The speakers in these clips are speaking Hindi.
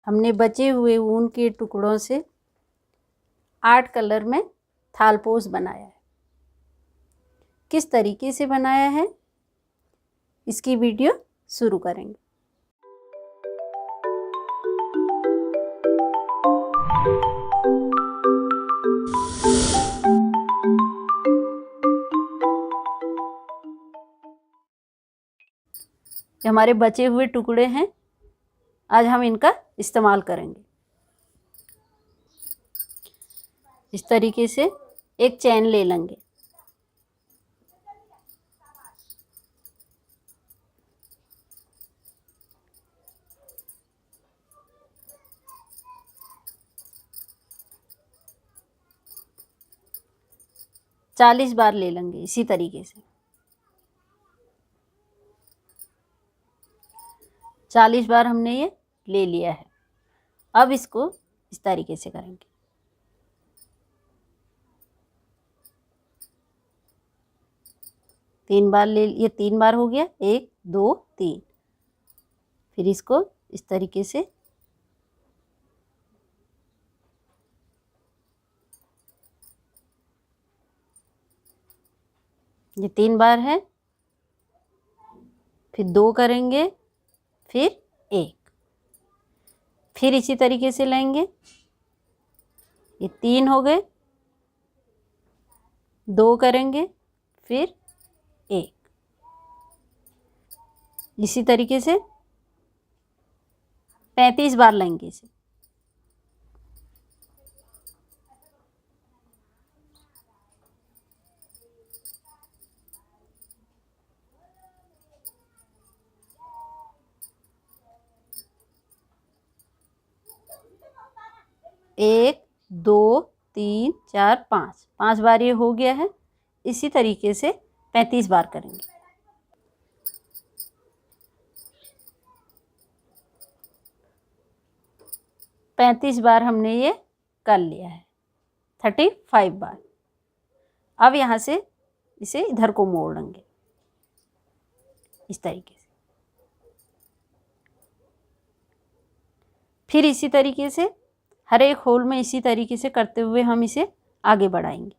हमने बचे हुए ऊन के टुकड़ों से 8 कलर में थालपोश बनाया है। किस तरीके से बनाया है इसकी वीडियो शुरू करेंगे। हमारे बचे हुए टुकड़े हैं, आज हम इनका इस्तेमाल करेंगे। इस तरीके से एक चैन ले लेंगे। चालीस बार ले लेंगे इसी तरीके से। 40 बार हमने ये ले लिया है। अब इसको इस तरीके से करेंगे। तीन बार ले, ये 3 बार हो गया, 1 2 3। फिर इसको इस तरीके से ये 3 बार है, फिर 2 करेंगे, फिर 1, फिर इसी तरीके से लेंगे। ये 3 हो गए, 2 करेंगे, फिर 1, इसी तरीके से 35 बार लेंगे इसे। एक 2 3 4 5 बार ये हो गया है। इसी तरीके से 35 बार करेंगे। पैंतीस बार हमने ये कर लिया है, 35 बार। अब यहाँ से इसे इधर को मोड़ लेंगे इस तरीके से। फिर इसी तरीके से हर एक होल में इसी तरीके से करते हुए हम इसे आगे बढ़ाएंगे।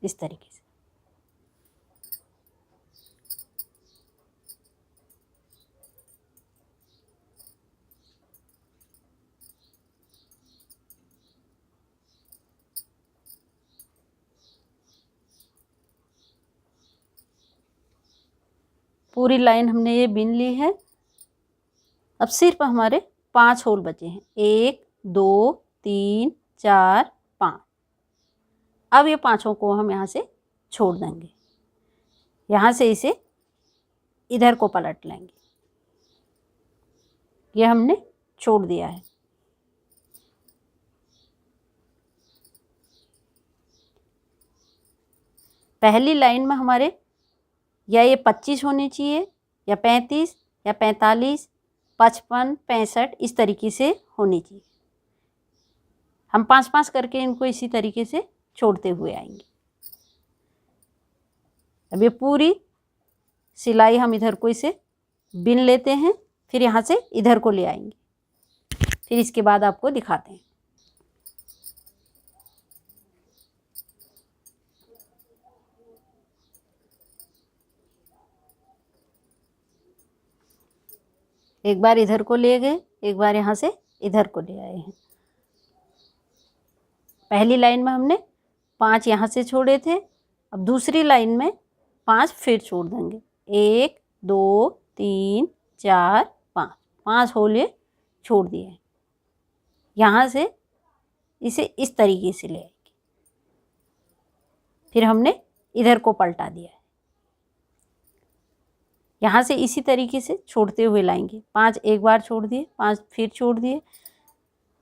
इस तरीके से पूरी लाइन हमने ये बिन ली है। अब सिर्फ हमारे 5 होल बचे हैं, 1 2 3 4 5। अब ये पांचों को हम यहाँ से छोड़ देंगे। यहाँ से इसे इधर को पलट लेंगे। ये हमने छोड़ दिया है। पहली लाइन में हमारे या ये 25 होने चाहिए, या 35 या 45 55 65 इस तरीके से होनी चाहिए। हम 5-5 करके इनको इसी तरीके से छोड़ते हुए आएंगे। अब ये पूरी सिलाई हम इधर को इसे बिन लेते हैं, फिर यहाँ से इधर को ले आएंगे। फिर इसके बाद आपको दिखाते हैं। एक बार इधर को ले गए, एक बार यहाँ से इधर को ले आए हैं। पहली लाइन में हमने 5 यहाँ से छोड़े थे। अब दूसरी लाइन में 5 फिर छोड़ देंगे। 1 2 3 4 5 होल ये छोड़ दिए हैं। यहाँ से इसे इस तरीके से ले आएंगे। फिर हमने इधर को पलटा दिया है। यहाँ से इसी तरीके से छोड़ते हुए लाएंगे। 5 एक बार छोड़ दिए, 5 फिर छोड़ दिए।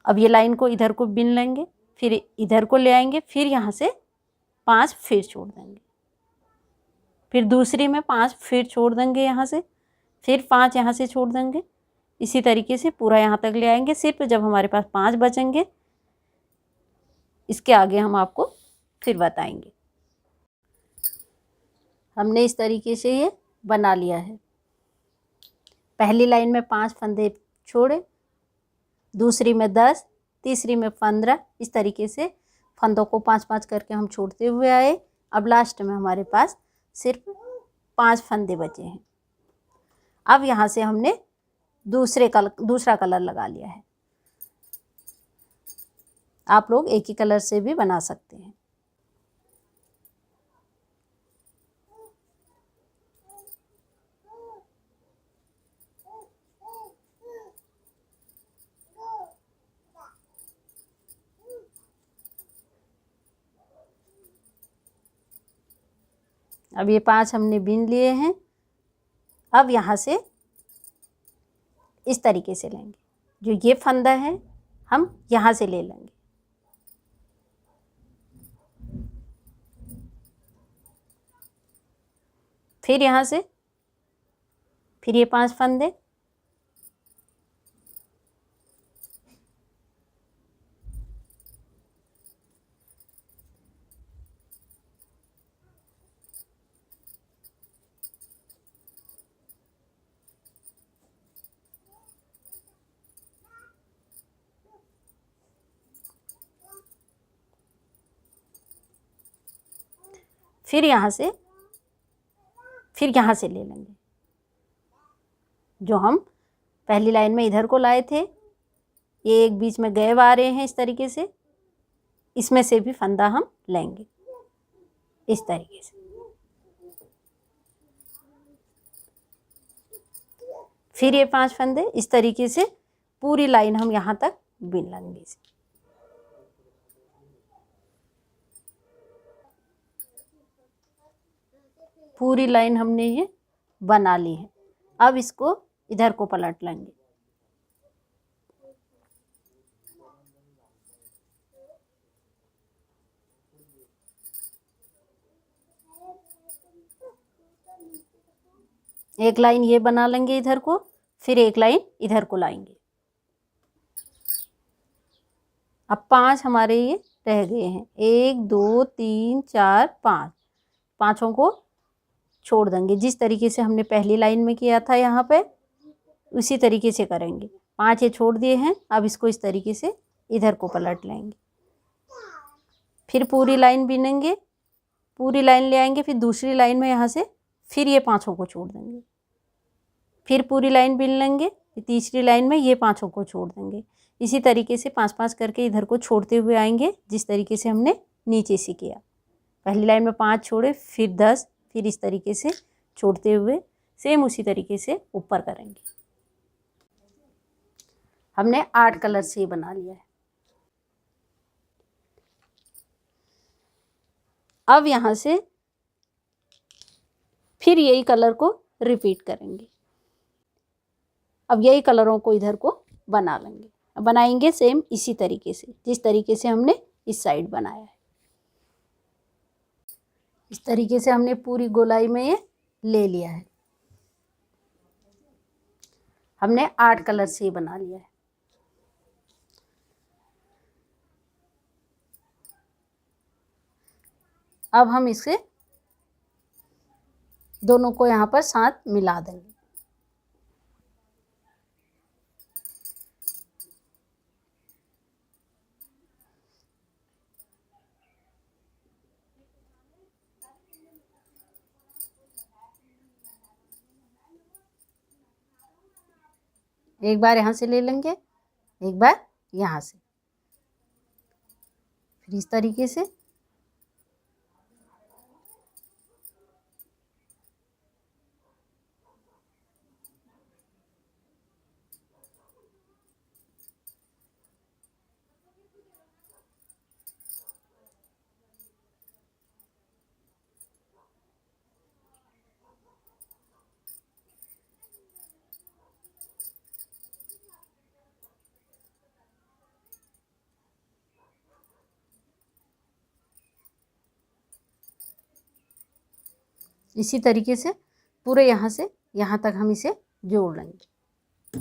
अब ये लाइन को इधर को बिन लेंगे, फिर इधर को ले आएंगे, फिर यहाँ से 5 फिर छोड़ देंगे। फिर दूसरी में 5 फिर छोड़ देंगे यहाँ से, फिर 5 यहाँ से छोड़ देंगे। इसी तरीके से पूरा यहाँ तक ले आएंगे। सिर्फ जब हमारे पास 5 बचेंगे इसके आगे हम आपको फिर बताएंगे। हमने इस तरीके से ये बना लिया है। पहली लाइन में 5 फंदे छोड़े, दूसरी में 10, तीसरी में 15, इस तरीके से फंदों को 5-5 करके हम छोड़ते हुए आए। अब लास्ट में हमारे पास सिर्फ 5 फंदे बचे हैं। अब यहाँ से हमने दूसरा कलर लगा लिया है। आप लोग एक ही कलर से भी बना सकते हैं। अब ये 5 हमने बीन लिए हैं। अब यहाँ से इस तरीके से लेंगे, जो ये फंदा है हम यहाँ से ले लेंगे। फिर यहाँ से फिर ये 5 फंदे, फिर यहाँ से ले लेंगे। जो हम पहली लाइन में इधर को लाए थे, ये एक बीच में गैप आ रहे हैं इस तरीके से, इसमें से भी फंदा हम लेंगे इस तरीके से। फिर ये 5 फंदे इस तरीके से पूरी लाइन हम यहाँ तक बीन लेंगे। पूरी लाइन हमने ये बना ली है। अब इसको इधर को पलट लेंगे। एक लाइन ये बना लेंगे इधर को, फिर एक लाइन इधर को लाएंगे। अब 5 हमारे ये रह गए हैं, 1 2 3 4 5, पांचों को छोड़ देंगे। जिस तरीके से हमने पहली लाइन में किया था यहाँ पे, उसी तरीके से करेंगे। 5 ये छोड़ दिए हैं। अब इसको इस तरीके से इधर को पलट लेंगे। फिर पूरी लाइन बीनेंगे, पूरी लाइन ले आएंगे। फिर दूसरी लाइन में यहाँ से फिर ये 5 को छोड़ देंगे। फिर पूरी लाइन बीन लेंगे। तीसरी लाइन में ये 5 को छोड़ देंगे। इसी तरीके से 5-5 करके इधर को छोड़ते हुए आएंगे, जिस तरीके से हमने नीचे से किया। पहली लाइन में 5 छोड़े, फिर 10, फिर इस तरीके से छोड़ते हुए सेम उसी तरीके से ऊपर करेंगे। हमने 8 कलर से ही बना लिया है। अब यहाँ से फिर यही कलर को रिपीट करेंगे। अब यही कलरों को इधर को बना लेंगे। बनाएंगे सेम इसी तरीके से, जिस तरीके से हमने इस साइड बनाया है। इस तरीके से हमने पूरी गोलाई में ये ले लिया है। हमने 8 कलर से ही बना लिया है। अब हम इसे दोनों को यहाँ पर साथ मिला देंगे। एक बार यहाँ से ले लेंगे, एक बार यहाँ से, फिर इस तरीके से। इसी तरीके से पूरे यहाँ से यहाँ तक हम इसे जोड़ लेंगे।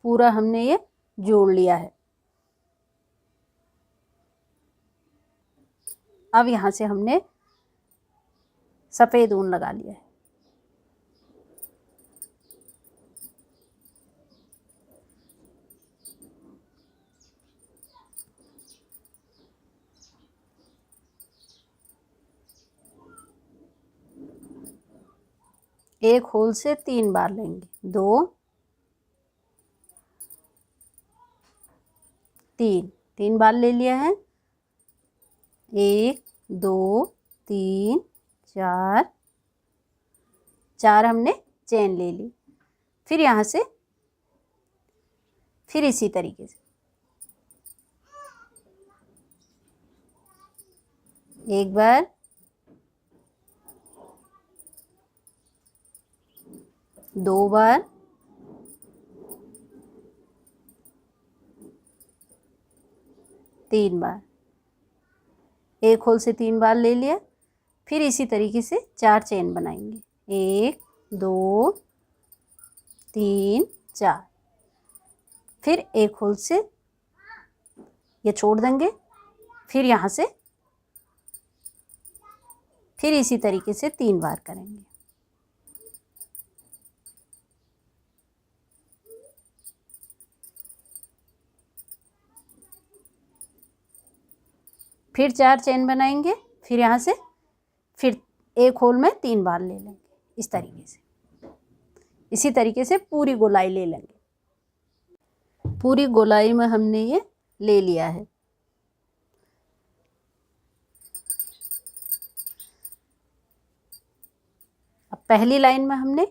पूरा हमने ये जोड़ लिया है। अब यहाँ से हमने सफ़ेद ऊन लगा लिया है। एक होल से 3 बार लेंगे, 2 3, 3 बार ले लिया है। 1 2 3 4, 4 हमने चेन ले ली। फिर यहाँ से फिर इसी तरीके से एक बार, 2 बार, 3 बार। एक होल से 3 बार ले लिया। फिर इसी तरीके से 4 चेन बनाएंगे, 1 2 3 4। फिर एक होल से ये छोड़ देंगे। फिर यहाँ से फिर इसी तरीके से 3 बार करेंगे। फिर 4 चेन बनाएंगे। फिर यहाँ से फिर एक होल में 3 बार ले लेंगे, इस तरीके से। इसी तरीके से पूरी गोलाई ले लेंगे। पूरी गोलाई में हमने ये ले लिया है। अब पहली लाइन में हमने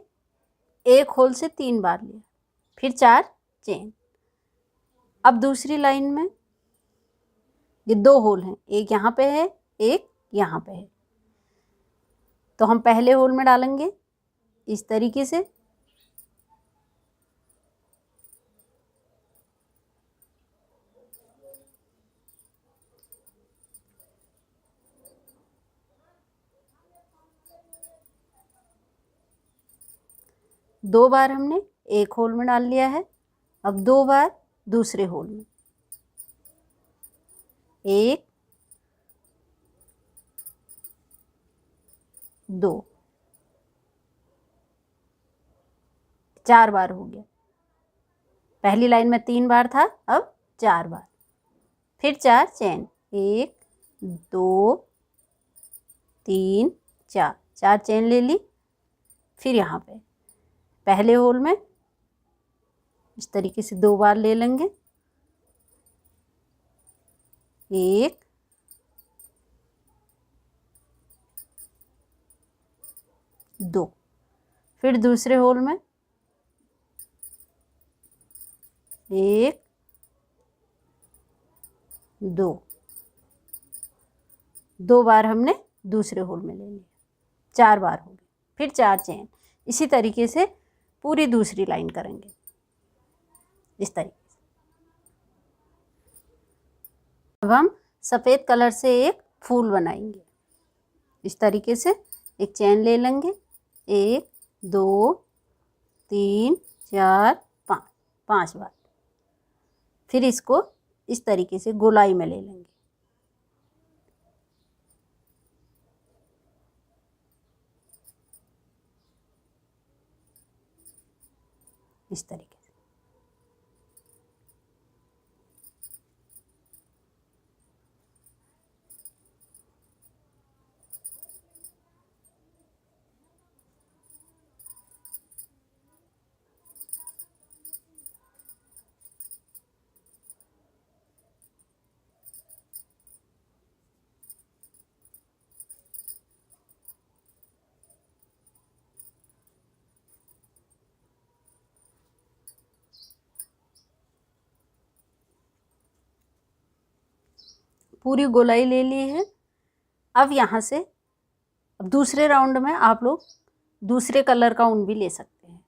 एक होल से 3 बार लिया, फिर 4 चेन। अब दूसरी लाइन में ये 2 होल हैं, एक यहाँ पे है, एक यहाँ पे है। तो हम पहले होल में डालेंगे इस तरीके से, दो बार हमने एक होल में डाल लिया है। अब 2 बार दूसरे होल में, 1 2, 4 बार हो गया। पहली लाइन में 3 बार था, अब 4 बार। फिर 4 चेन, 1 2 3 4, 4 चेन ले ली। फिर यहाँ पे पहले होल में इस तरीके से 2 बार ले लेंगे, 1 2। फिर दूसरे होल में 1 2, 2 बार हमने दूसरे होल में ले लिया, 4 बार हो गए। फिर 4 चेन। इसी तरीके से पूरी दूसरी लाइन करेंगे, इस तरीके से। अब हम सफ़ेद कलर से एक फूल बनाएंगे। इस तरीके से एक चेन ले लेंगे, 1 2 3 4 5, 5 बार। फिर इसको इस तरीके से गोलाई में ले लेंगे, इस तरीके से। पूरी गोलाई ले ली है। अब यहाँ से अब दूसरे राउंड में आप लोग दूसरे कलर का ऊन भी ले सकते हैं।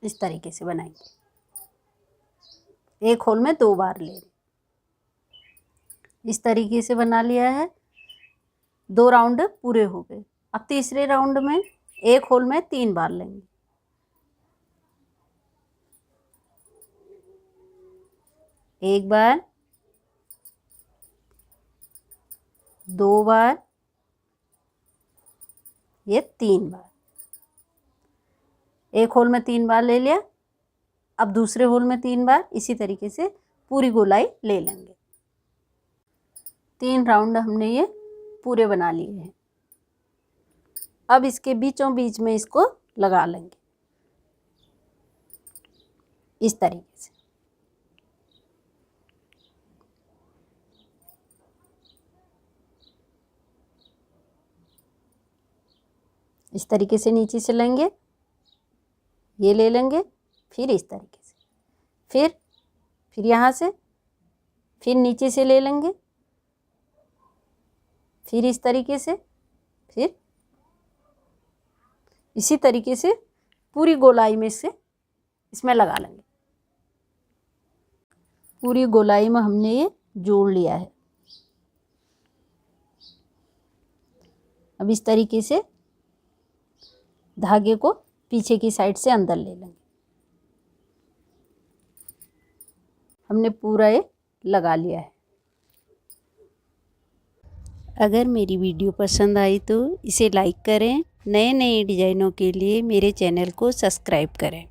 इस तरीके से बनाएंगे। एक होल में 2 बार ले रहे, इस तरीके से बना लिया है। 2 राउंड पूरे हो गए। अब तीसरे राउंड में एक होल में 3 बार लेंगे। एक बार, 2 बार, ये 3 बार। एक होल में 3 बार ले लिया। अब दूसरे होल में 3 बार इसी तरीके से पूरी गोलाई ले लेंगे। 3 राउंड हमने ये पूरे बना लिए हैं। अब इसके बीचों बीच में इसको लगा लेंगे इस तरीके से। इस तरीके से नीचे से लेंगे, ये ले लेंगे, फिर इस तरीके से, फिर यहाँ से, फिर नीचे से ले लेंगे, फिर इस तरीके से, फिर इसी तरीके से पूरी गोलाई में से इसमें लगा लेंगे। पूरी गोलाई में हमने ये जोड़ लिया है। अब इस तरीके से धागे को पीछे की साइड से अंदर ले लेंगे। हमने पूरा ये लगा लिया है। अगर मेरी वीडियो पसंद आई तो इसे लाइक करें। नए नए डिज़ाइनों के लिए मेरे चैनल को सब्सक्राइब करें।